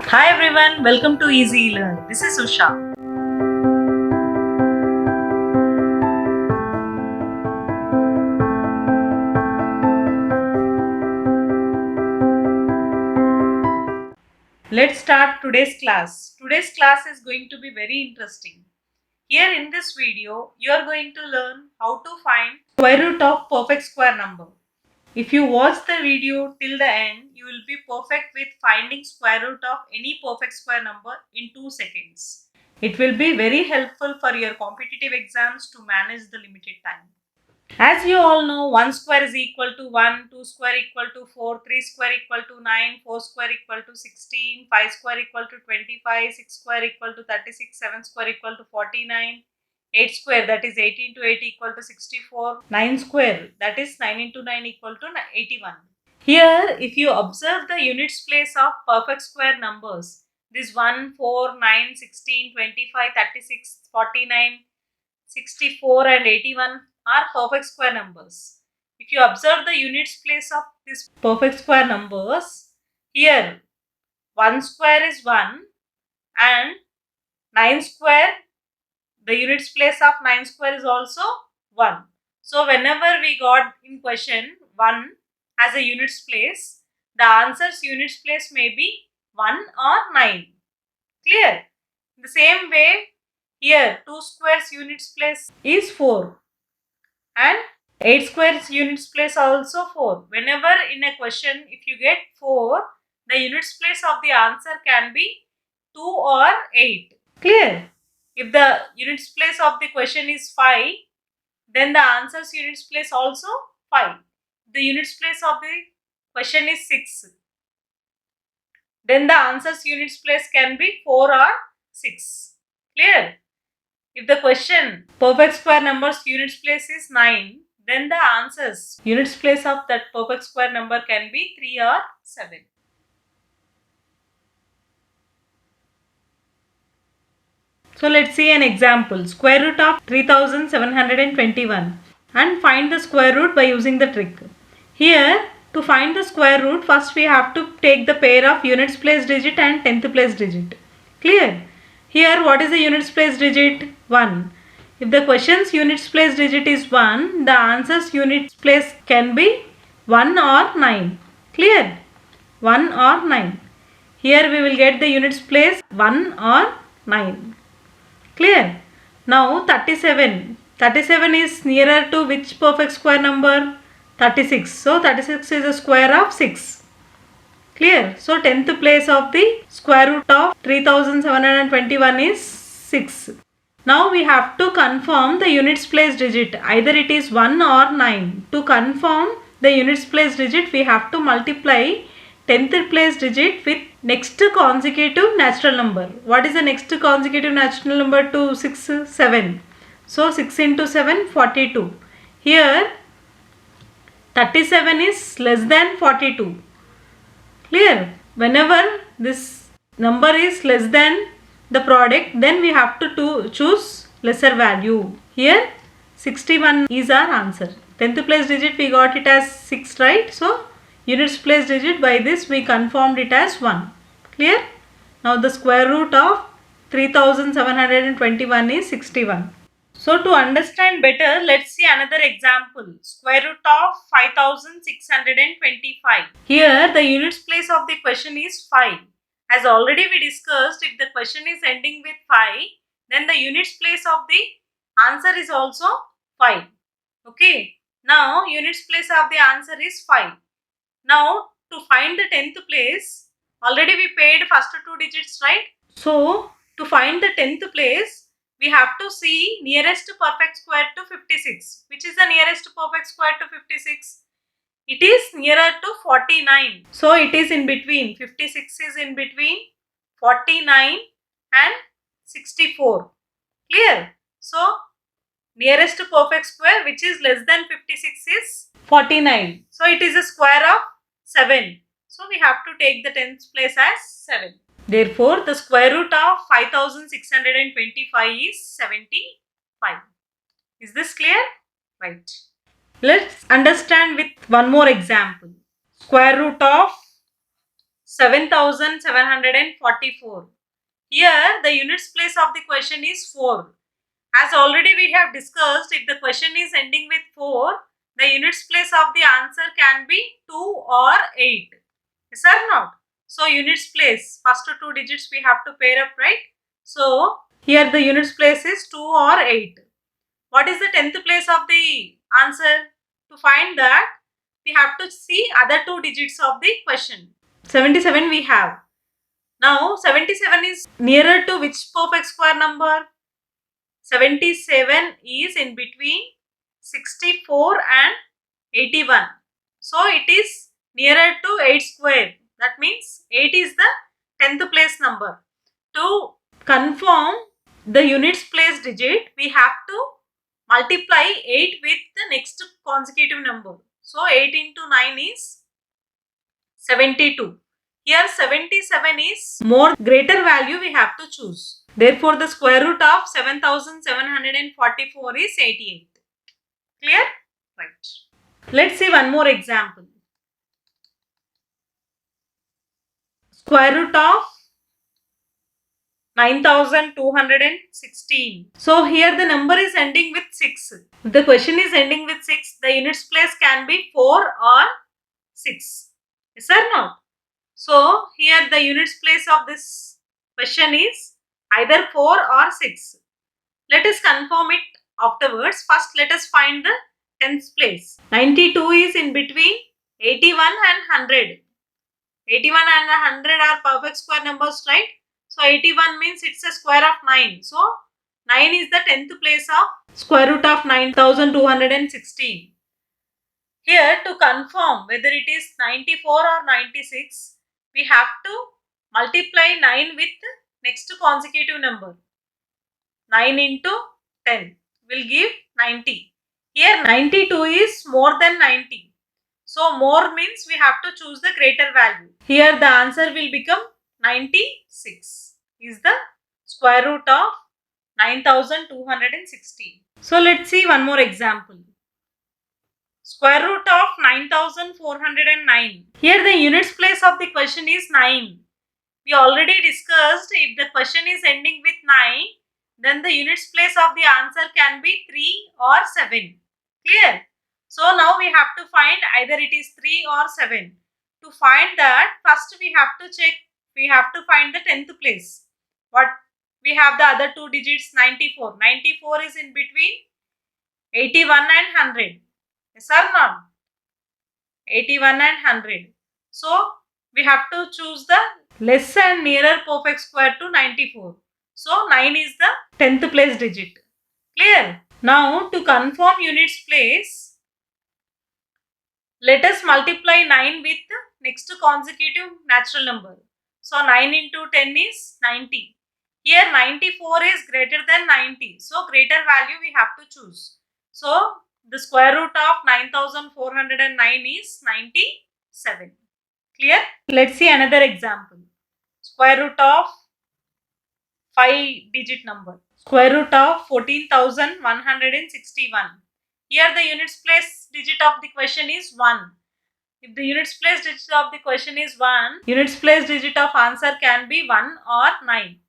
Hi everyone, welcome to Easy Learn. This is Usha. Let's start today's class. Today's class is going to be very interesting. Here in this video, you are going to learn how to find square root of perfect square number. If you watch the video till the end, you will be perfect with finding square root of any perfect square number in 2 seconds. It will be very helpful for your competitive exams to manage the limited time. As you all know, 1 square is equal to 1, 2 square equal to 4, 3 square equal to 9, 4 square equal to 16, 5 square equal to 25, 6 square equal to 36, 7 square equal to 49, 8 square that is 18 into 8 equal to 64, 9 square that is 9 into 9 equal to 81. Here, if you observe the units place of perfect square numbers, this 1, 4, 9, 16, 25, 36, 49, 64 and 81 are perfect square numbers. If you observe the units place of these perfect square numbers, here 1 square is 1 and 9 square, the units place of 9 square is also 1. So whenever we got in question 1 as a units place, the answer's units place may be 1 or 9. Clear? In the same way, here 2 squares units place is 4 and 8 squares units place also 4. Whenever in a question if you get 4, the units place of the answer can be 2 or 8. Clear? If the units place of the question is 5, then the answer's units place also 5. The units place of the question is 6, then the answer's units place can be 4 or 6. Clear? If the question perfect square numbers units place is 9, then the answers units place of that perfect square number can be 3 or 7. So let's see an example. Square root of 3721 and find the square root by using the trick. Here, to find the square root, first we have to take the pair of units place digit and tenth place digit. Clear? Here, what is the units place digit? 1. If the question's units place digit is 1, the answer's units place can be 1 or 9. Clear? 1 or 9. Here we will get the units place 1 or 9. Clear? Now 37. 37 is nearer to which perfect square number? 36. So 36 is a square of 6. Clear? So 10th place of the square root of 3721 is 6. Now we have to confirm the units place digit. Either it is 1 or 9. To confirm the units place digit, we have to multiply 10th place digit with next consecutive natural number. What is the next consecutive natural number to 6? 7. So 6 into 7, 42. Here 37 is less than 42. Clear? Whenever this number is less than the product, then we have to choose lesser value. Here 61 is our answer. 10th place digit we got it as 6, right? So units place digit, by this we confirmed it as 1. Clear? Now the square root of 3721 is 61. So to understand better, let's see another example. Square root of 5625. Here the units place of the question is 5. As already we discussed, if the question is ending with 5, then the units place of the answer is also 5. Okay. Now units place of the answer is 5. Now to find the 10th place, already we paid first 2 digits, right? So to find the 10th place, we have to see nearest perfect square to 56. Which is the nearest perfect square to 56? It is nearer to 49. So it is in between. 56 is in between 49 and 64. Clear? So nearest perfect square which is less than 56 is 49. So it is a square of 7. So we have to take the 10th place as 7. Therefore, the square root of 5625 is 75. Is this clear? Right. Let's understand with one more example. Square root of 7,744. Here the units place of the question is 4. As already we have discussed, if the question is ending with 4, the units place of the answer can be 2 or 8. Yes or not? So units place, first two digits we have to pair up, right? So here the units place is 2 or 8. What is the 10th place of the answer? To find that, we have to see other two digits of the question. 77 we have. Now 77 is nearer to which perfect square number? 77 is in between 64 and 81. So it is nearer to 8 square. That means 8 is the 10th place number. To confirm the units place digit, we have to multiply 8 with the next consecutive number. So 8 into 9 is 72. Here 77 is more greater value we have to choose. Therefore, the square root of 7,744 is 88. Clear? Right. Let's see one more example. Square root of 9,216. So here the number is ending with 6. If the question is ending with 6, the units place can be 4 or 6. Yes or not? So here the units place of this question is either 4 or 6. Let us confirm it afterwards. First let us find the 10th place. 92 is in between 81 and 100. 81 and 100 are perfect square numbers, right? So 81 means it's a square of 9. So 9 is the 10th place of square root of 9,216. Here to confirm whether it is 94 or 96, we have to multiply 9 with next consecutive number. 9 into 10 will give 90. Here 92 is more than 90. So more means we have to choose the greater value. Here the answer will become 96 is the square root of 9,216. So let's see one more example. Square root of 9,409. Here the units place of the question is 9. We already discussed if the question is ending with 9, then the units place of the answer can be 3 or 7. Clear? So now we have to find either it is 3 or 7. To find that, first we have to check, we have to find the 10th place. What we have the other two digits 94. 94 is in between 81 and 100. Yes or not? 81 and 100. So we have to choose the less and nearer perfect square to 94. So 9 is the 10th place digit. Clear? Now to confirm units place, let us multiply 9 with next consecutive natural number. So 9 into 10 is 90. Here 94 is greater than 90. So greater value we have to choose. So the square root of 9,409 is 97. Clear? Let's see another example. Square root of 5-digit number. Square root of 14,161. Here the units place digit of the question is 1. If the units place digit of the question is 1, units place digit of answer can be 1 or 9.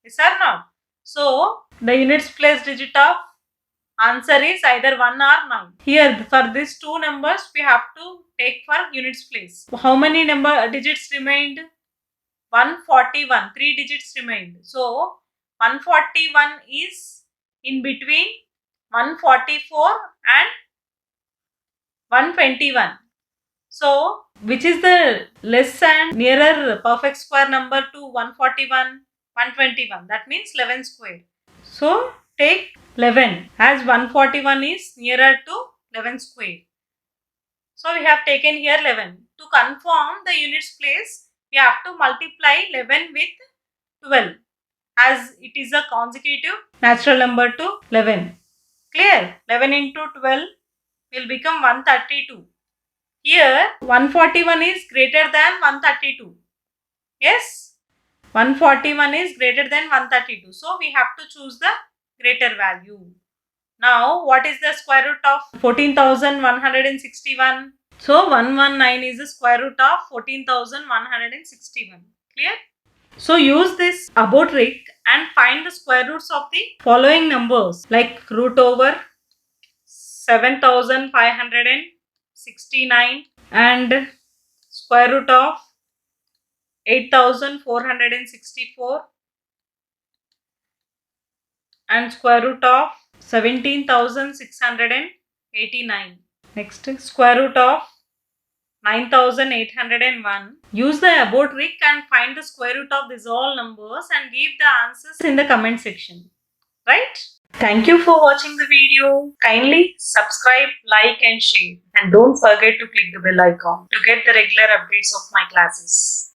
Yes or not? So the units place digit of answer is either 1 or 9. Here for these two numbers we have to take for units place. How many digits remained? 141. 3 digits remained. So 141 is in between 144 and 121. So which is the less and nearer perfect square number to 141? 121. That means 11 square. So take 11 as 141 is nearer to 11 square. So we have taken here 11. To confirm the units place, we have to multiply 11 with 12 as it is a consecutive natural number to 11. Clear? 11 into 12 will become 132. Here 141 is greater than 132. Yes? 141 is greater than 132. So we have to choose the greater value. Now what is the square root of 14,161? So 119 is the square root of 14,161. Clear? So use this above trick and find the square roots of the following numbers like root over 7,569 and square root of 8,464 and square root of 17,689. Next, square root of 9,801. Use the above trick and find the square root of these all numbers and give the answers in the comment section. Right? Thank you for watching the video. Kindly subscribe, like and share. And don't forget to click the bell icon to get the regular updates of my classes.